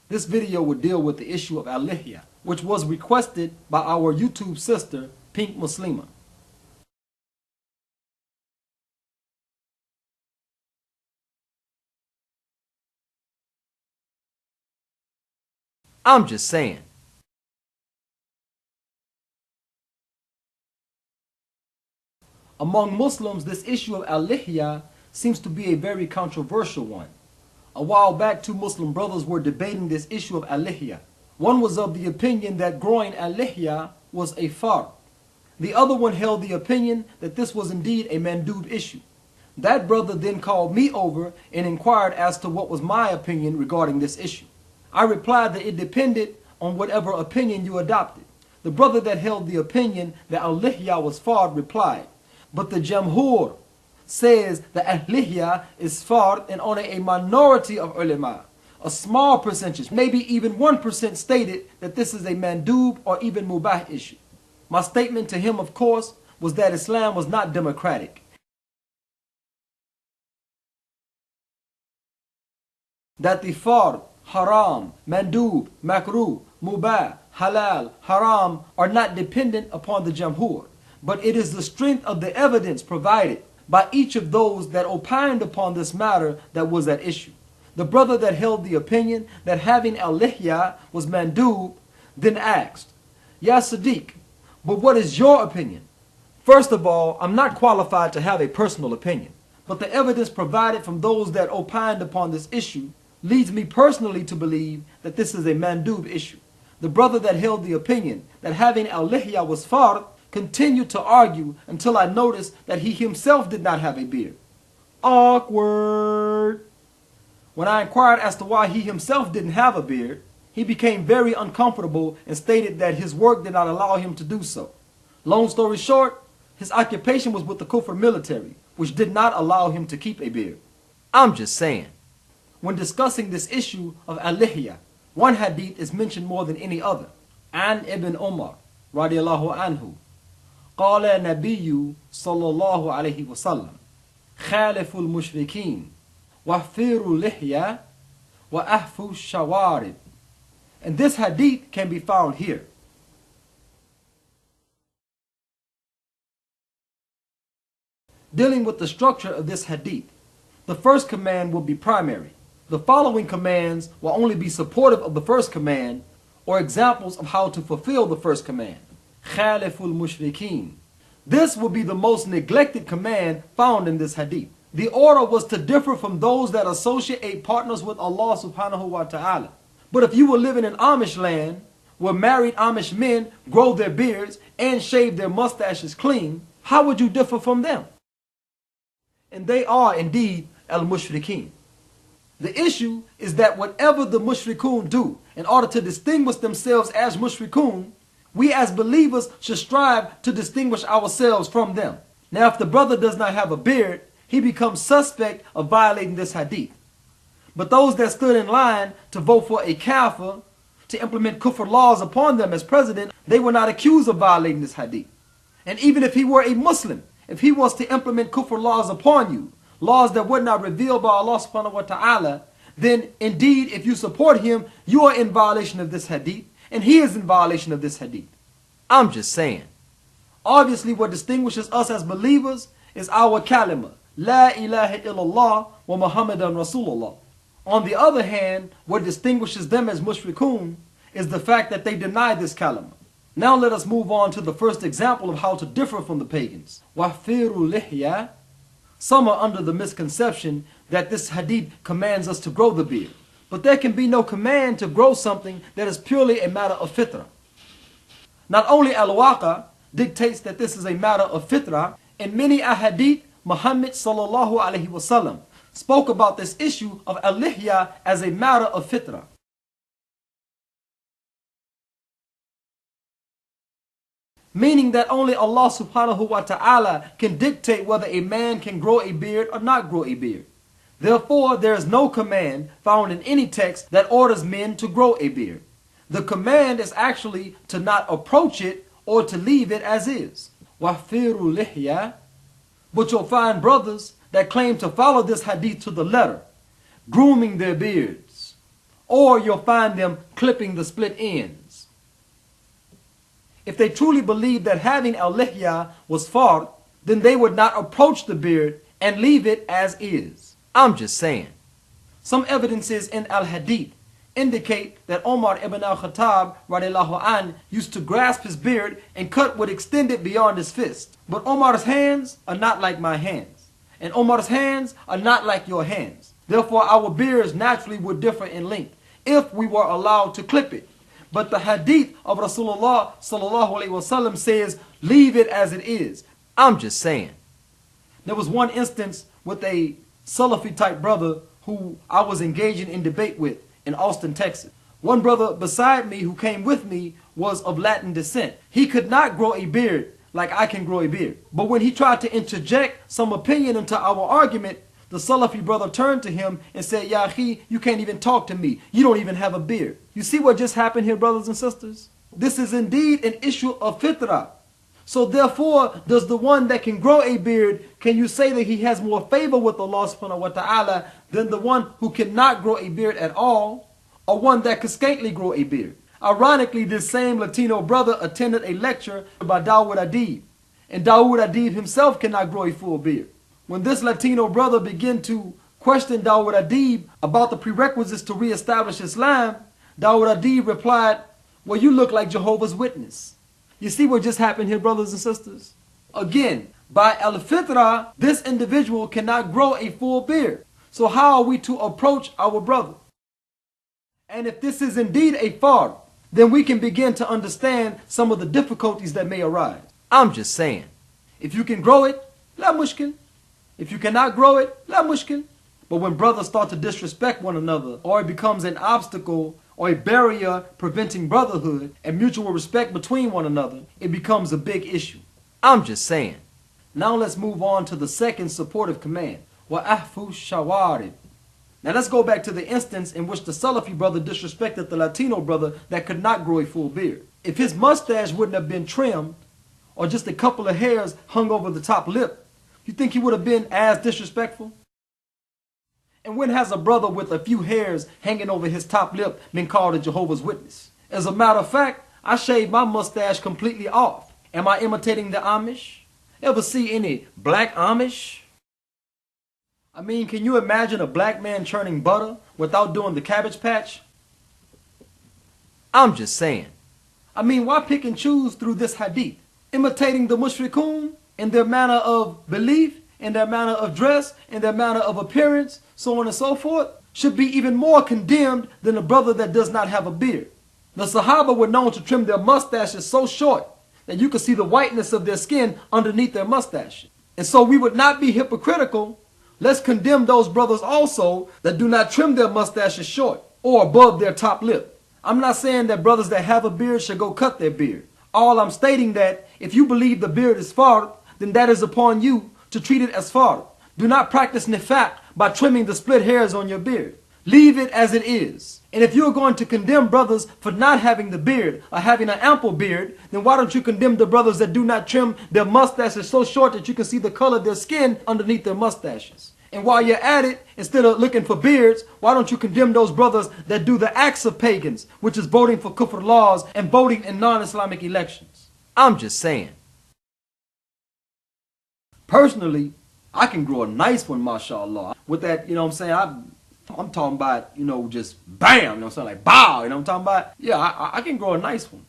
This video will deal with the issue of Al-Lihyaa, which was requested by our YouTube sister, Pink Muslima. I'm just saying. Among Muslims, this issue of Al-Lihyaa seems to be a very controversial one. A while back, two Muslim brothers were debating this issue of Al-Lihyaa. One was of the opinion that growing Al-Lihyaa was a fard. The other one held the opinion that this was indeed a mandub issue. That brother then called me over and inquired as to what was my opinion regarding this issue. I replied that it depended on whatever opinion you adopted. The brother that held the opinion that Al-Lihyaa was fard replied, but the Jamhur says that Al-Lihyaa is fard, and only a minority of ulama, a small percentage, maybe even 1%, stated that this is a mandub or even mubah issue. My statement to him, of course, was that Islam was not democratic. That the fard, haram, mandub, makruh, mubah, halal, haram are not dependent upon the Jamhur, but it is the strength of the evidence provided by each of those that opined upon this matter that was at issue. The brother that held the opinion that having Al-Lihyaa was mandub then asked, Ya Sadiq, but what is your opinion? First of all, I'm not qualified to have a personal opinion, but the evidence provided from those that opined upon this issue leads me personally to believe that this is a mandub issue. The brother that held the opinion that having Al-Lihyaa was fard continued to argue until I noticed that he himself did not have a beard. Awkward. When I inquired as to why he himself didn't have a beard, he became very uncomfortable and stated that his work did not allow him to do so. Long story short, his occupation was with the Kufr military, which did not allow him to keep a beard. I'm just saying. When discussing this issue of Al-Lihyaa, one hadith is mentioned more than any other. An Ibn Umar, radiallahu anhu, قال النبي صلى الله عليه وسلم خالف المشركين وحفروا اللحية وأحفوا الشوارب. And this hadith can be found here. Dealing with the structure of this hadith, the first command will be primary. The following commands will only be supportive of the first command or examples of how to fulfill the first command. Khaliful mushrikeen. This will be the most neglected command found in this hadith. The order was to differ from those that associate partners with Allah subhanahu wa ta'ala. But if you were living in Amish land, where married Amish men grow their beards and shave their mustaches clean, how would you differ from them? And they are indeed al-mushrikeen. The issue is that whatever the mushrikun do, in order to distinguish themselves as mushrikun, we as believers should strive to distinguish ourselves from them. Now, if the brother does not have a beard, he becomes suspect of violating this hadith. But those that stood in line to vote for a kafir, to implement kufr laws upon them as president, they were not accused of violating this hadith. And even if he were a Muslim, if he was to implement kufr laws upon you, laws that were not revealed by Allah subhanahu wa ta'ala, then indeed if you support him, you are in violation of this hadith, and he is in violation of this hadith. I'm just saying. Obviously what distinguishes us as believers is our kalima, La ilaha illallah wa Muhammadan Rasulullah. On the other hand, what distinguishes them as mushrikun is the fact that they deny this kalima. Now let us move on to the first example of how to differ from the pagans. Wahfiru lihya. Some are under the misconception that this hadith commands us to grow the beard. But there can be no command to grow something that is purely a matter of fitrah. Not only al-Waqa dictates that this is a matter of fitrah, in many ahadith, Muhammad sallallahu alaihi wasallam spoke about this issue of al-Lihyaa as a matter of fitrah. Meaning that only Allah subhanahu wa ta'ala can dictate whether a man can grow a beard or not grow a beard. Therefore, there is no command found in any text that orders men to grow a beard. The command is actually to not approach it or to leave it as is. وَحْفِرُوا لِحْيَا. But you'll find brothers that claim to follow this hadith to the letter, grooming their beards. or you'll find them clipping the split ends. If they truly believed that having al-Lihyaa was fard, then they would not approach the beard and leave it as is. I'm just saying. Some evidences in al-Hadith indicate that Omar ibn al-Khattab radiallahu anh used to grasp his beard and cut would extend it beyond his fist. But Omar's hands are not like my hands, and Omar's hands are not like your hands. Therefore our beards naturally would differ in length if we were allowed to clip it. But the hadith of Rasulullah sallallahu alaihi wasallam says, leave it as it is. I'm just saying. There was one instance with a Salafi type brother who I was engaging in debate with in Austin, Texas. One brother beside me who came with me was of Latin descent. He could not grow a beard like I can grow a beard. But when he tried to interject some opinion into our argument, the Salafi brother turned to him and said, Ya akhi, you can't even talk to me. You don't even have a beard. You see what just happened here, brothers and sisters? This is indeed an issue of Fitrah. So therefore, does the one that can grow a beard, can you say that he has more favor with Allah subhanahu wa ta'ala than the one who cannot grow a beard at all, or one that could scantily grow a beard? Ironically, this same Latino brother attended a lecture by Dawood Adib, and Dawood Adib himself cannot grow a full beard. When this Latino brother began to question Dawood Adib about the prerequisites to reestablish Islam, Dawood Adib replied, well, you look like Jehovah's Witness. You see what just happened here, brothers and sisters? Again, by al-Fitrah, this individual cannot grow a full beard. So how are we to approach our brother? And if this is indeed a fard, then we can begin to understand some of the difficulties that may arise. I'm just saying. If you can grow it, la mushkil. If you cannot grow it, la mushkil. But when brothers start to disrespect one another, or it becomes an obstacle or a barrier preventing brotherhood and mutual respect between one another, it becomes a big issue. I'm just saying. Now let's move on to the second supportive command. وَأَحْفُوا الشَّوَارِبِ. Now let's go back to the instance in which the Salafi brother disrespected the Latino brother that could not grow a full beard. If his mustache wouldn't have been trimmed, or just a couple of hairs hung over the top lip, you think he would have been as disrespectful? And when has a brother with a few hairs hanging over his top lip been called a Jehovah's Witness? As a matter of fact, I shaved my mustache completely off. Am I imitating the Amish? Ever see any black Amish? I mean, can you imagine a black man churning butter without doing the cabbage patch? I'm just saying. I mean, why pick and choose through this hadith? Imitating the mushrikun in their manner of belief, in their manner of dress, in their manner of appearance, so on and so forth, should be even more condemned than a brother that does not have a beard. The Sahaba were known to trim their mustaches so short that you could see the whiteness of their skin underneath their mustache. And so we would not be hypocritical. Let's condemn those brothers also that do not trim their mustaches short or above their top lip. I'm not saying that brothers that have a beard should go cut their beard. All I'm stating that if you believe the beard is fard, then that is upon you to treat it as fard. Do not practice nifaq by trimming the split hairs on your beard. Leave it as it is. And if you're going to condemn brothers for not having the beard or having an ample beard, then why don't you condemn the brothers that do not trim their mustaches so short that you can see the color of their skin underneath their mustaches? And while you're at it, instead of looking for beards, why don't you condemn those brothers that do the acts of pagans, which is voting for kufr laws and voting in non-Islamic elections? I'm just saying. Personally, I can grow a nice one, mashallah. With that, you know what I'm saying? I'm talking about, just bam, you know what I'm saying? Like, bow, you know what I'm talking about? Yeah, I can grow a nice one.